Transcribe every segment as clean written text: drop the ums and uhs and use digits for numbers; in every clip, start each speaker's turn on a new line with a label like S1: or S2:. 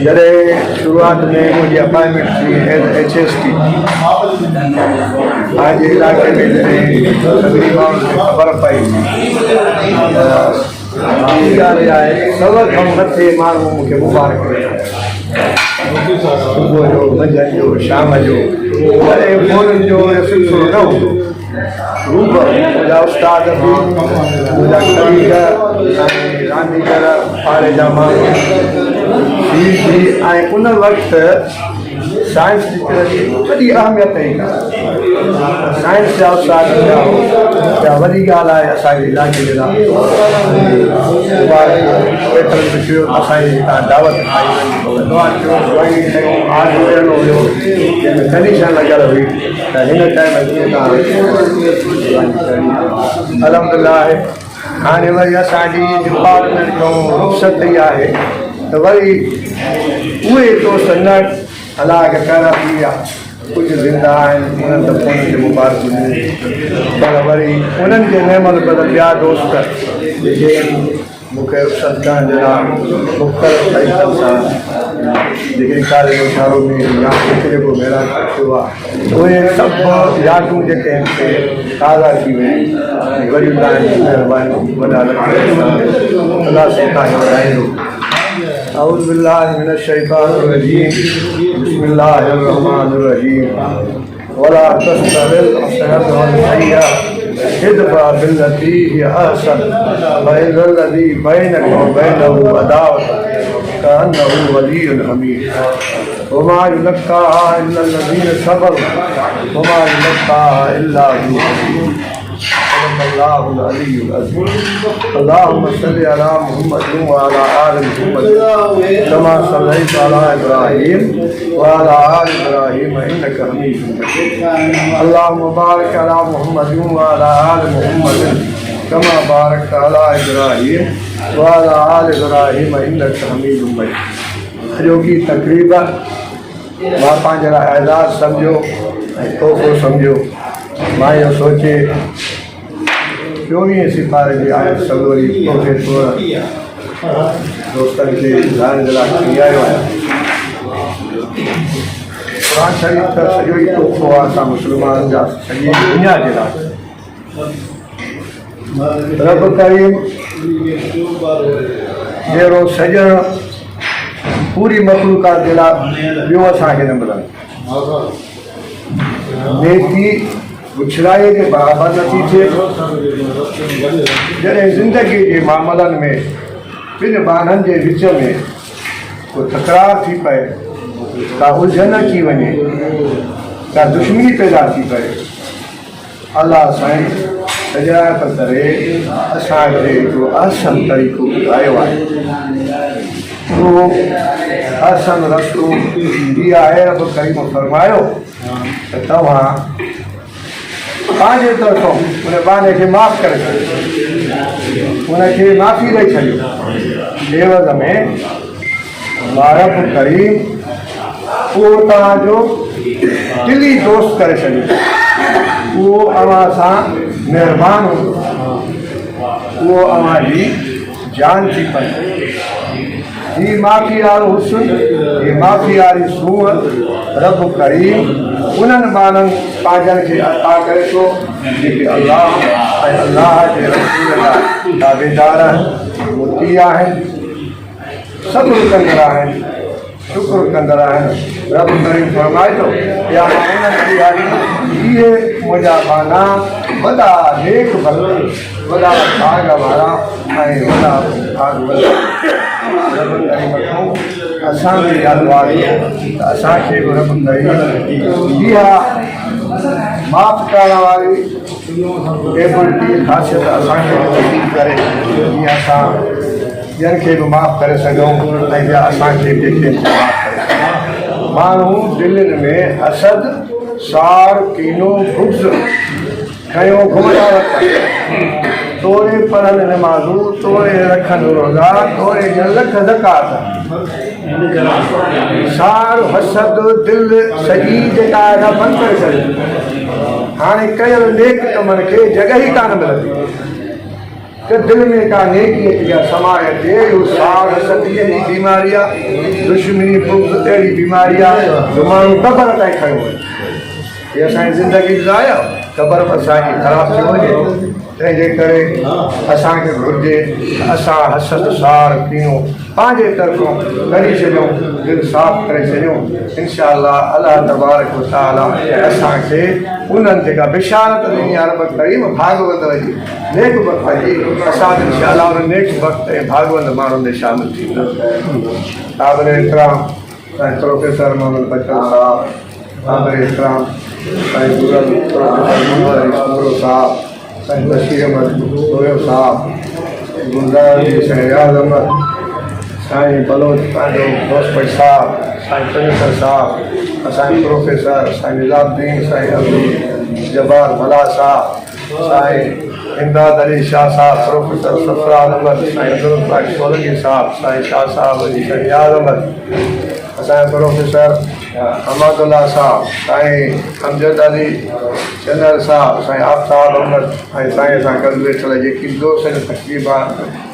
S1: जॾहिं शुरूआत में मुंहिंजी अपॉइंटमेंट थी HST पंहिंजे इलाइक़े में जॾहिं सभिनी माण्हुनि खे ख़बर पई ॻाल्हि आहे सव खां मथे माण्हू मूंखे मुबारक सुबुह जो मंझंदि जो शाम जो जॾहिं फ़ोननि जो सिलसिलो न हूंदो रूप मुंहिंजा उस्ताद बि मुंहिंजा करीब रांदीगर पाड़े जा माण्हू ऐं उन वक़्तु साइंस जी वॾी अहमियत ई साइंस जा उस्ताद वॾी ॻाल्हि आहे असांजे इलाइक़े जे लाइ असांजी हितां दावत खाई हुयो कंडीशन लॻियल हुई त हिन टाइम अलहमदिल्ला आहे। हाणे वरी असांजी डिपार्टमेंट खां रुख़्सत ई आहे त वरी उहे दोस्त न हालांकि पहिरां थी विया कुझु ज़िंदा आहिनि उन्हनि त फ़ोन ते मुबारक पर वरी उन्हनि जे नेमल बदल ॿिया दोस्त जेके मूंखे रुख़्सत करण जे लाइ मुख़्तलिफ़ तरीक़नि सां जेके कॉलेज शारो में या जेको मेरा थियो आहे उहे सभु यादूं जेके आहिनि ताज़ा थी वियूं वरी तव्हांजी महिरबानी वॾा अलाह सां तव्हांखे वधाईंदो। أعوذ بالله من الشيطان الرجيم بسم الله الرحمن الرحيم ولا تستوي الحسنة والسيئة ادفع بالتي هي أحسن فإذا الذي بينك وبينه عداوة كأنه ولي حميم وما يلقاها إلا الذين صبروا وما يلقاها إلا ذو حظ الله العلي العظيم اللهم صل على محمد وعلى آل محمد كما صليت على إبراهيم وعلى آل إبراهيم إنك حميد مجيد اللهم بارك على محمد وعلى آل محمد كما باركت على إبراهيم وعلى آل إبراهيم إنك حميد مجيد जो की तकरीबन मां पंहिंजे लाइ एज़ाज़ सम्झो ऐं तोहफ़ो सम्झो मां इहो सोचे 24 सितारे जी आयत सलोरी तोहफ़े तौर दोस्तनि खे ॿुधाइण जे लाइ खणी आयो आहियां। क़ुरान शरीफ़ त सॼो ई तोहफ़ो आहे असां मुस्लमाननि जा सॼी दुनिया जे लाइ। रब करीम जहिड़ो सॼण पूरी मखलूक़ात जे लाइ ॿियो असांखे न मिलंदो। नेकी उछराईअ जे बराबरि नथी थिए जॾहिं ज़िंदगी जे मामलनि में ॿिनि ॿारनि जे विच में को तकरार थी पए का उलझन अची वञे का दुश्मनी पैदा थी पए अलाह साईं हिदायत करे असांखे हिकिड़ो आसन तरीक़ो ॿुधायो आहे। उहो आसन रस्तो इहा आहे रब करीम फरमायो त तव्हां पंहिंजे तरफ़ों उन बाने खे माफ़ करे छॾियो उनखे माफ़ी ॾेई छॾियो एवज़ में रब करीम उहो तव्हांजो दिली दोस्त करे छॾियो उहो अव्हां सां महिरबान हूंदो उहो अव्हांजी जान थी पए। ही माफ़ी वारो हुस्न ही माफ़ी वारी सूरत रब करीम उन्हनि ॿारनि पंहिंजनि खे अता करे थो जेके अलाह ऐं अलाह जे रसूल जा ताबेदार मुती आहिनि सब्र कंदड़ आहिनि शुक्र कंदड़ आहिनि। रब करीम फरमाए थो या इहे मुंहिंजा बाना वॾा नेक भल वॾा भाग वारा ऐं वॾा भाग वारा रब करीम खां असांखे यादि वारी त असांखे बि रब करीम इहा माफ़ करण वारी एबिलिटी ख़ासियत असांखे नसीब करे जीअं असां ॿियनि खे बि माफ़ करे सघूं ऐं ॿिया असांखे कंहिंखे माफ़ करे माण्हू दिलनि में हसद सार कीनो बुग़्ज़ खयो घुमंदा तोड़े पढ़नि नमाज़ूं तोड़े रखनि रोज़ा तोड़े लख ज़कात सार हसद दिलि सॼी जेका आहे बंदि करे छॾियो। हाणे कयल नेक कमनि खे जॻह ई कान मिलंदी कि दिल में का नेकी या समाज अचे साग सती अहिड़ी बीमारी आहे दुश्मनी बुग़्ज़ अहिड़ी बीमारी आहे जो माण्हू क़बर ताईं खयो वञे ये असांजी ज़िंदगी ज़ाया क़बर बि असांजी ख़राबु थी वञे तंहिंजे करे असांखे घुरिजे असां हसद सार कीनो पंहिंजे तरफ़ां करे छॾियूं दिलि साफ़ करे छॾियूं इंशाअल्लाह अल्लाह तबारक व तआला असांखे उन्हनि जेका बिशारत ॾिनी आहे रब करीम भागवत जी नेक वक़्त जी असां इंशाअल्लाह उन नेक वक़्त ऐं भागवत माण्हुनि में शामिल थींदा काबिल इकराम ऐं प्रोफेसर मोहम्मद बचन साहब काबिल इकराम साईं गुरल प्रोफेसर मोहम्मद इस्मरो साहब साईं बशीर अहमद सोहेब साहब गुलजार जी साईं रियाज़ अहमद साईं बलोच पंहिंजो दोस्त साहब साईं प्रोफेसर साहब असांजे प्रोफेसर साईं निज़ामुद्दीन साईं अब्दुल जब्बार भला साहब साईं इमदाद अली शाह साहब प्रोफेसर सफरान अहमद साईं अब्दुल सोलंकी साहब साईं शाह साहब अली साईं रियाज़ अहमद असांजे प्रोफेसर अहमदुल्ला साहब साईं अमजद अली चंदर साहब साईं आफ्ताब अहमद ऐं साईं सां गॾु वेठल जेकी दोस्त तकलीफ़ा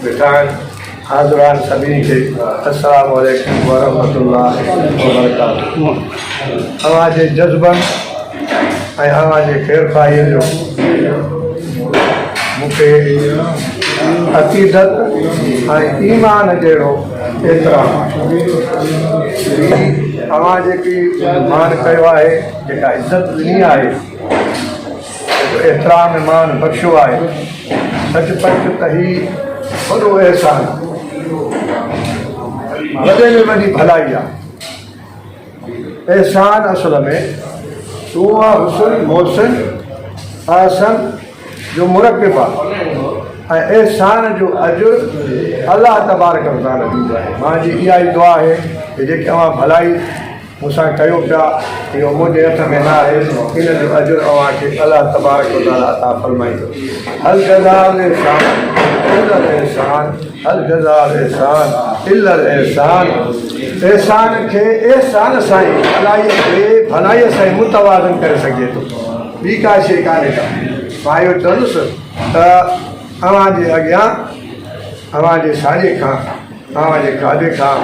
S1: वेठा आहिनि हाज़िरान सभिनी खे अस्सलामु अलैकुम वरहमतुल्लाहि वबरकातुहू अव्हांजे जज़्बनि ऐं अव्हांजे ख़ैरख़ाहीअ जो मूंखे अक़ीदत ऐं ईमान जहिड़ो एतिराम अव्हां जेकी मान कयो आहे जेका इज़त ॾिनी आहे जेको एतिराम मान बख़्शियो आहे सचपच त ही वॾो अहसान वॾे में वॾी भलाई आहे एहसान असल में उहा हुसन मोहसिन आसन जो मुरकिब आहे ऐं एहसान जो अजुर अलाह तबारक व तआला ॾींदो आहे मुंहिंजी इहा ई दुआ आहे कि जेके अव्हां भलाई मूंसां कयो पिया इहो मुंहिंजे हथ में न आहे इन जो अजुर अव्हांखे अलाह तबारक व तआला अता फ़रमाईंदो हल जज़ाल एहसान इल्लल एहसान हल जज़ाल एहसान इल्लल एहसान एहसान खे एहसान सां ई भलाईअ खे भलाईअ सां ई मुतवाज़न करे सघे थो ॿी का शइ कान्हे का मां इहो चवंदुसि त अव्हांजे अॻियां अव्हांजे साॼे खां अव्हांजे खाधे खां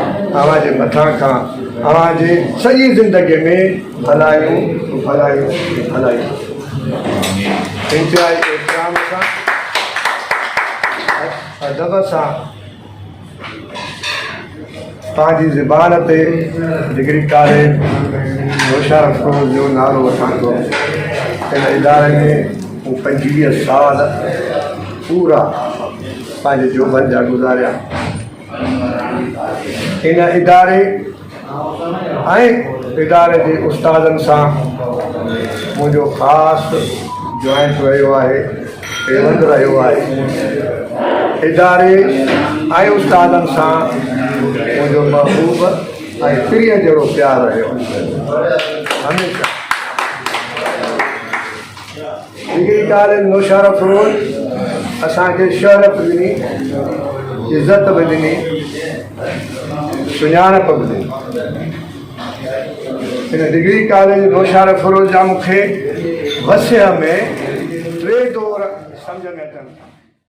S1: अव्हांजे मथां खां अव्हांजे सॼी ज़िंदगीअ में भलायूं भलायूं भलायूं इंतिहाई एतिराम सां अदब सां पंहिंजी ज़बान ते डिग्री कॉलेज मुशर्रफ फिरोज़ जो नालो वठां थो इन इदारे में मूं 25 साल पूरा पंहिंजे जोबन जा गुज़ारिया इन इदारे ऐं इदारे जे उस्तादनि सां मुंहिंजो ख़ासि जॉइंट रहियो आहे पेवंद रहियो आहे इदारे ऐं उस्तादनि सां मुंहिंजो महबूब ऐं प्रिय जहिड़ो प्यारु रहियो हमेशह डिग्री कॉलेज मुशर्रफ फिरोज़ असांखे शरफ़ ॾिनी इज़त बि ॾिनी सुञाणप बि ॾिनी in degree college Musharraf Firoz जा मूंखे वसिया में 3 दौर सम्झ में अचनि